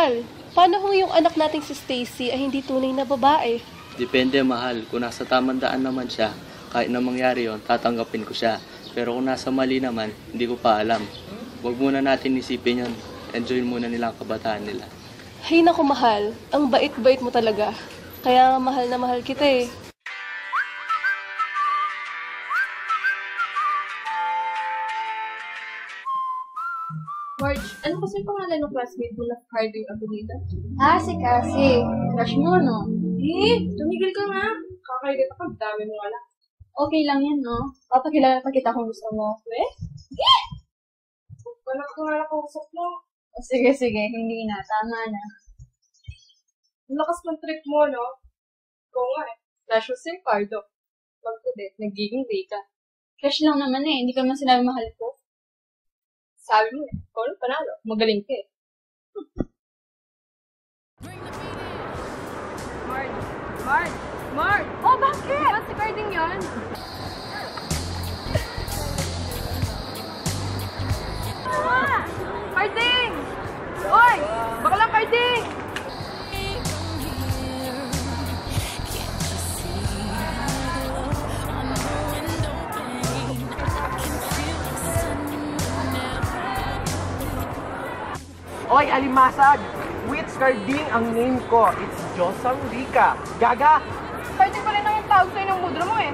Mahal, paano kung yung anak nating si Stacy ay hindi tunay na babae? Depende, mahal. Kung nasa tamang daan naman siya, kahit na mangyari yon, tatanggapin ko siya. Pero kung nasa mali naman, hindi ko pa alam. Huwag muna natin isipin yon. Enjoy muna nila ang kabataan nila. Hay naku, mahal. Ang bait-bait mo talaga. Kaya mahal na mahal kita eh. Marge, ano kasi pangalan ng classmate mo na Friday ako dito? Si Cassie. Crush mo, no? Tumigil ka nga. Kakaigit ako, dami mo wala. Okay lang yan, no? Papakilala pa kita kung gusto mo. Wala ko nga nakausap mo. Sige, hindi na. Tama na. Ang lakas ng trick mo, no? Ikaw nga eh. Flash mo si Ricardo. Pag-udit, nagiging day ka. Crush lang naman eh. Hindi ka man sinabi mahal ko. Sabi mo eh, ikaw lang panalo. Magaling ka eh. Marge! Oh, bakit? Diba si Carding yun? Carding! Oy! Baklang Carding! Oy, alimasag! Which Carding ang name ko? It's Josang Rica. Gaga! Carding pa rin ang yung tawag sa'yo ng mudra mo eh.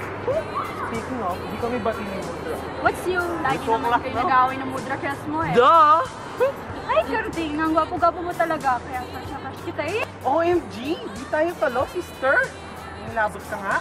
Speaking of, hindi kami bati ni Mudra. What's yung lagi Joke naman lang, kayo no? nag-away ng mudra crush mo eh? Duh! Ay, Carding, ang gwapo-gwapo mo talaga. Kaya crush na crush kita eh. OMG! Di tayo talo, sister! Nilabot ka nga?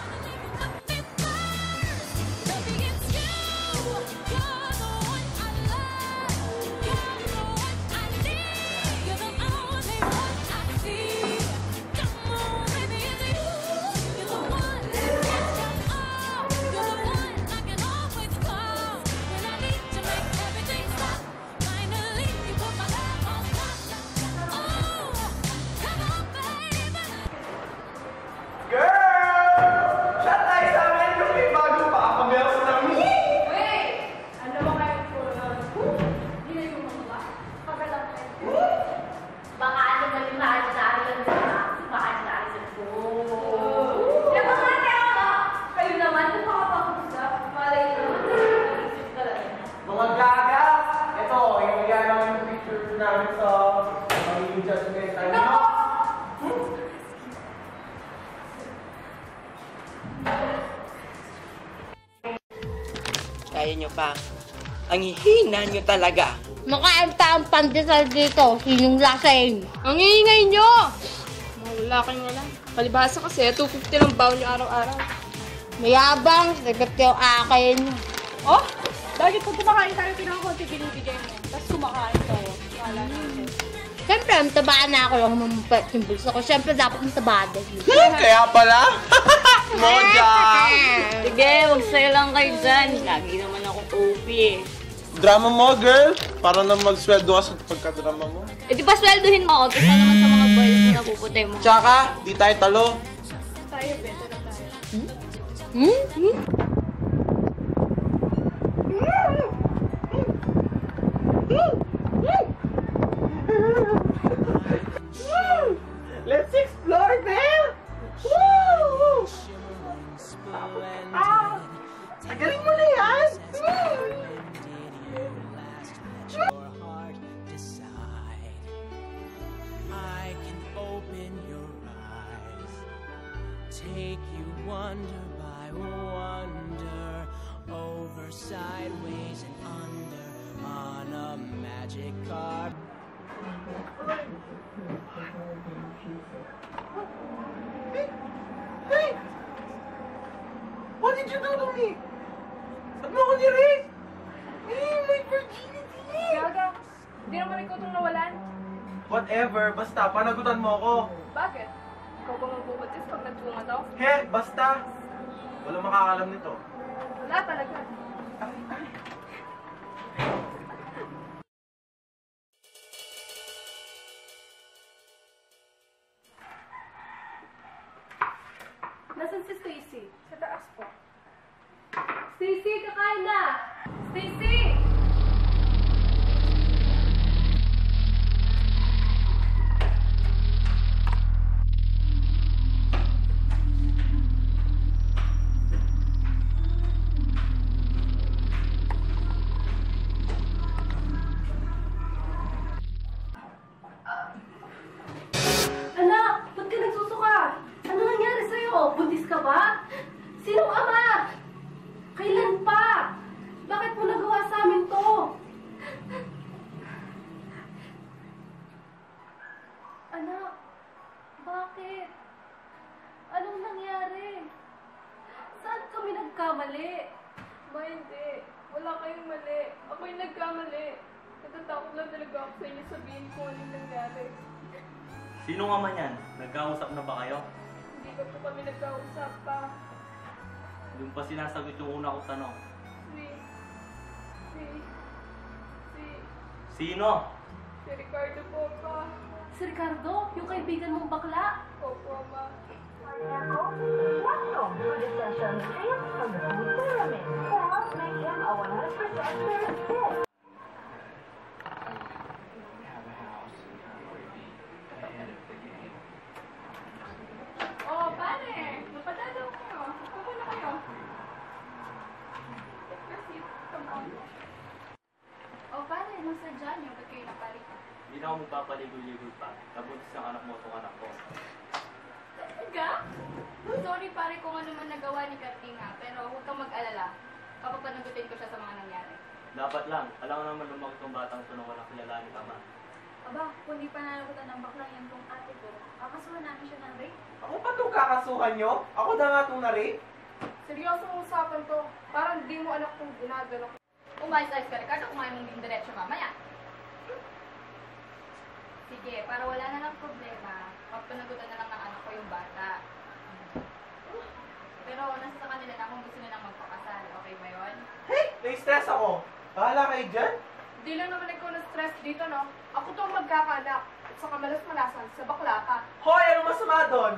Kaya nyo pa. Ang hihina nyo talaga. Makaanta ang pandesal dito. Sinong lasing? Ang iingay nyo! Wala kayong wala. Palibhasa kasi, 250 lang baon nyo araw-araw. Mayabang, sagot yung akin. Oh! Bakit kung kumakain tayo, pinakakunti binibigay mo. Tapos kumakain tayo. Wala na. Siyempre, matabaan na ako lang mamumpet yung bulsa ko. Siyempre, dapat matabaan din. Kaya pala? Moja! Sige, huwag sa'yo lang kayo dyan. Lagi naman ako OP eh. Drama mo, girl? Para na magsweldo ka sa pagka-drama mo. Eh di ba sweldohin mo ako? Kesa naman sa mga boys na napuputay mo. Tsaka, di tayo talo. Tayo, beto na tayo. Let's explore, man! Woo! Tagaling mo na yan! I can open your eyes, take you wonder by wonder, over, sideways, and under, on a magic carpet. Hey! What did you do to me? Sabi mo ko ni-rape? My virginity! Gaga, hindi naman ikaw itong nawalan. Whatever, basta, panagutan mo ako. Bakit? Ikaw ba magbubutis pag nagtunga to? He, basta. Walang makakalam nito. Wala talaga. Nasaan si Stacy? Sa taas po. Stacy, kakain na! Stacy! ka ba? Sinong ama? Kailan pa? Bakit mo nagawa sa amin to? Anak, bakit? Anong nangyari? Saan kami nagkamali? Ma, hindi. Wala kayong mali. Ako yung nagkamali. Natatakot lang talaga ako sa inyo sabihin ko anong nangyari. Sino nga man yan? Nagkausap na ba kayo? Hindi pa po kami nagkausap pa. Yung pa sinasagot yung una kong tanong. Si Sino? Ricardo po pa. Si Ricardo, yung kaibigan mong bakla. Opo, ma. Oh, pare! Napadalaw kayo. Kuko na kayo. Come on. Oh, pare, nasa dyan yung ba't kayo napalik? Hindi na ako magpapaligoy-ligoy pa. Nabuntis ang anak mo itong anak ko. Talaga? Sorry pare kung ano man nagawa ni Katina, pero huwag kang mag-alala. Papapanagutin ko siya sa mga nangyari. Dapat lang. Alam ko naman lumaki itong batang ito nang walang kilala ni Tama. Aba, kung di pa nalagutan ng bakla yan kung ate ko, kakasuhan namin siya ng rape. Ako pa itong kakasuhan nyo? Ako na nga itong na-rape? Seryosong usapan to. Parang di mo anak kung ginagano ko. Umayos-ayos ka, Ricardo, kumain mong din diretso mamaya. Sige, para wala na lang problema, papanagutan na lang ng anak ko yung bata. Pero nasa sa kanila na kung gusto nilang magpakasal. Okay ba yun? Hey! Na-stress ako. Bahala kayo dyan? Di lang naman ikaw na-stress dito, no? Ako to ang magkakaanak. At saka malas-malasan sa bakla ka. Hoy! Anong masama doon?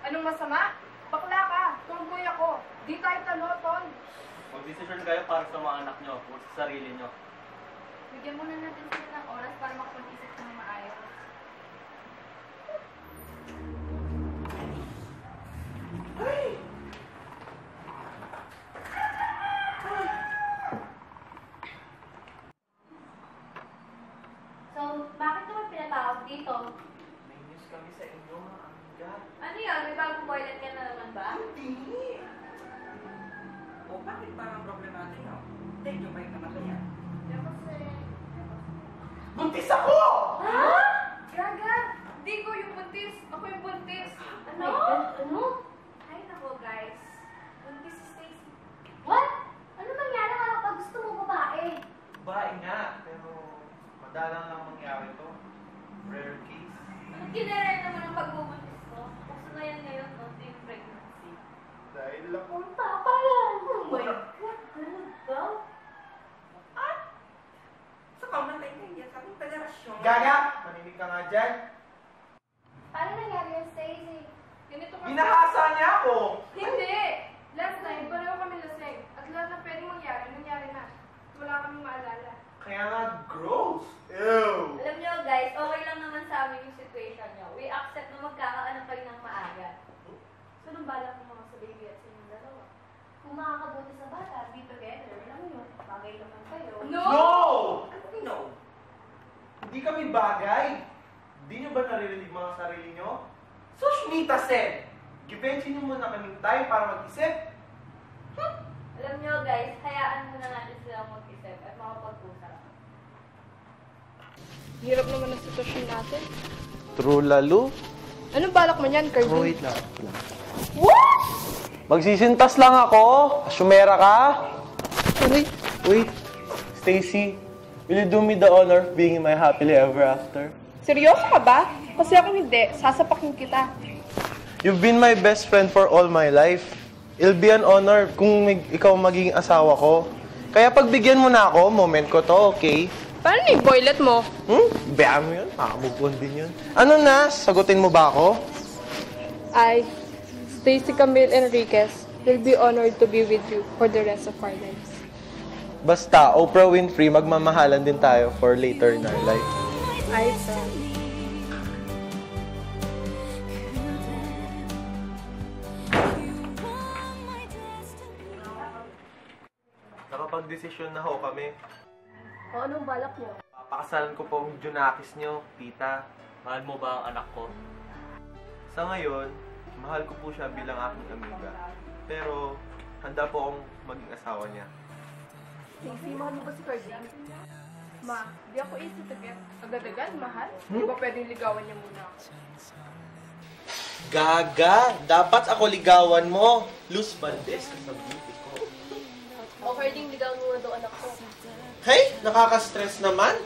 Anong masama? Bakla ka. Tunggoy ako. Di tayo talo-tol. Mag-decision kayo para sa mga anak nyo, o sa sarili nyo. Bigyan muna natin sila ng oras para makapag-isip ng maayos. Ay! So, bakit naman pinatawag dito? May news kami sa inyo, mga amiga. Ano yan? May bagong boylet ka na naman ba? Hindi! O bakit parang problemado nyo? Take nyo ba yung kamatayan? Kaya kasi... Buntis ako! Ha? Gaga! Di ko yung buntis. Ako yung buntis. Ano? Ano? Ay nako guys. Buntis si Stacy. What? Ano nangyari kapag gusto mo babae? Babae nga, pero madalang lang mangyari to. Rare case. Anong kinaraya naman ang pagbubuntis ko? Gusto na yan ngayon, no? Teen pregnancy. Dahil lang Ang tapa yan! Oh my God! Ganun daw? Sa kamatay na yan, sa ating federasyon. Gaga! Maninig ka nga dyan. Paano nangyari yung Stacy? Ganito ka. Binahasa niya ako! Hindi! Last time, pareho kami lasing. At lahat na pwedeng mangyari, nangyari na. Wala kaming maalala. Kaya nga, gross! Ew! Alam nyo guys, okay lang naman sa amin yung situation nyo. We accept na magkakaanak kayo ng maaga. So, nung balak mo mga sa baby at sa inyong dalawa. Kung makakabuti sa bata, be together, alam mo yun, bagay naman kayo. No! No! Hindi kami bagay! Hindi nyo ba naririnig mga sarili nyo? Sushmita said, givenchy nyo muna kaming time para mag-isip. Alam nyo guys, hayaan muna natin silang mag-isip at makapag-usap. Hirap naman ang sitwasyon natin. True lalo? Anong balak mo niyan, Cardi? Oh, wait lang. What? Magsisintas lang ako. Sumera ka? Wait. Stacy, will you do me the honor of being my happily ever after? Seryoso ka ba? Kasi ako hindi. Sasapakin kita. You've been my best friend for all my life. It'll be an honor kung ikaw magiging asawa ko. Kaya pagbigyan mo na ako, moment ko to, okay? Paano yung boylet mo? Bayaan mo yun. Makakabugwan din yun. Ano na? Sagutin mo ba ako? I, Stacy Camille Enriquez, will be honored to be with you for the rest of our lives. Basta, Oprah Winfrey, magmamahalan din tayo for later in our life. I promise. Nakapag-desisyon na ho kami. O anong balak niyo? Papakasalan ko po ang Junakis nyo, tita. Mahal mo ba ang anak ko? Sa ngayon, Mahal ko po siya bilang aking amiga. Pero, handa po akong maging asawa niya. Stacy, mahal mo ba si Carding? Ma, di ako easy to get. Agad-agad, mahal? Di ba pwedeng ligawan niya muna ako? Gaga! Dapat ako ligawan mo! Luz Valdez ka sa beauty ko. O Carding, ligawan mo na daw anak ko. Hey! Nakaka-stress naman!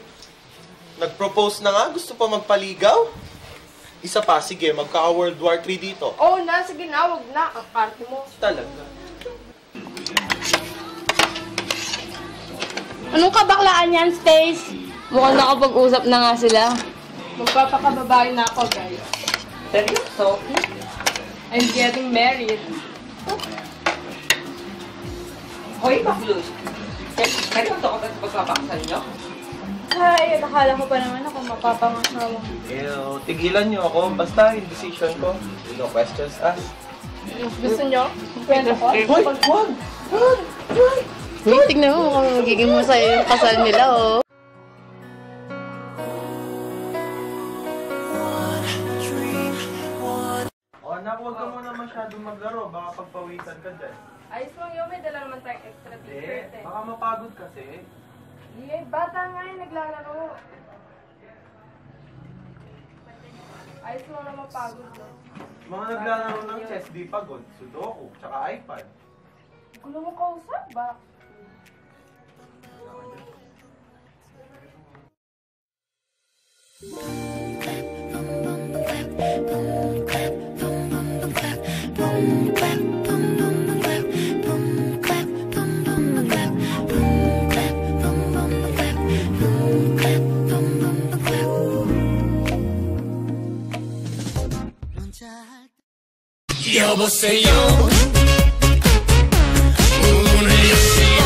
Nag-propose na nga, gusto pa magpaligaw? Isa pa, sige, magka-World War III dito. Oo na, sige na, wag na. Ang party mo. Talaga. Anong kabaklaan yan, Stace? Mukhang nakapag-usap na nga sila. Magpapakababae na ako, guys. Seryoso? I'm getting married. Hoy, Baklus. Seryoso ka ba sa pagpapakasal nyo? Ay, nakala ko pa naman ako mapapangasawa. Ew, tigilan niyo ako. Basta yung decision ko. No questions asked. Gusto nyo? Kwento ko? Hoy! Wag! Uy, tignan mo, mukhang magiging masaya yung kasal nila, oh. O anak, huwag ka muna masyadong maglaro. Baka pagpawisan ka dyan. Ayos lang yun, may dala naman tayong extra t-shirt eh. Baka mapagod kasi. Bata nga yung naglalaro. Ayos lang na mapagod no? Mga naglalaro ng chess, di pagod. Sudoku, tsaka iPad. Gulo mo kausap ba? 여보세요. 오늘 역시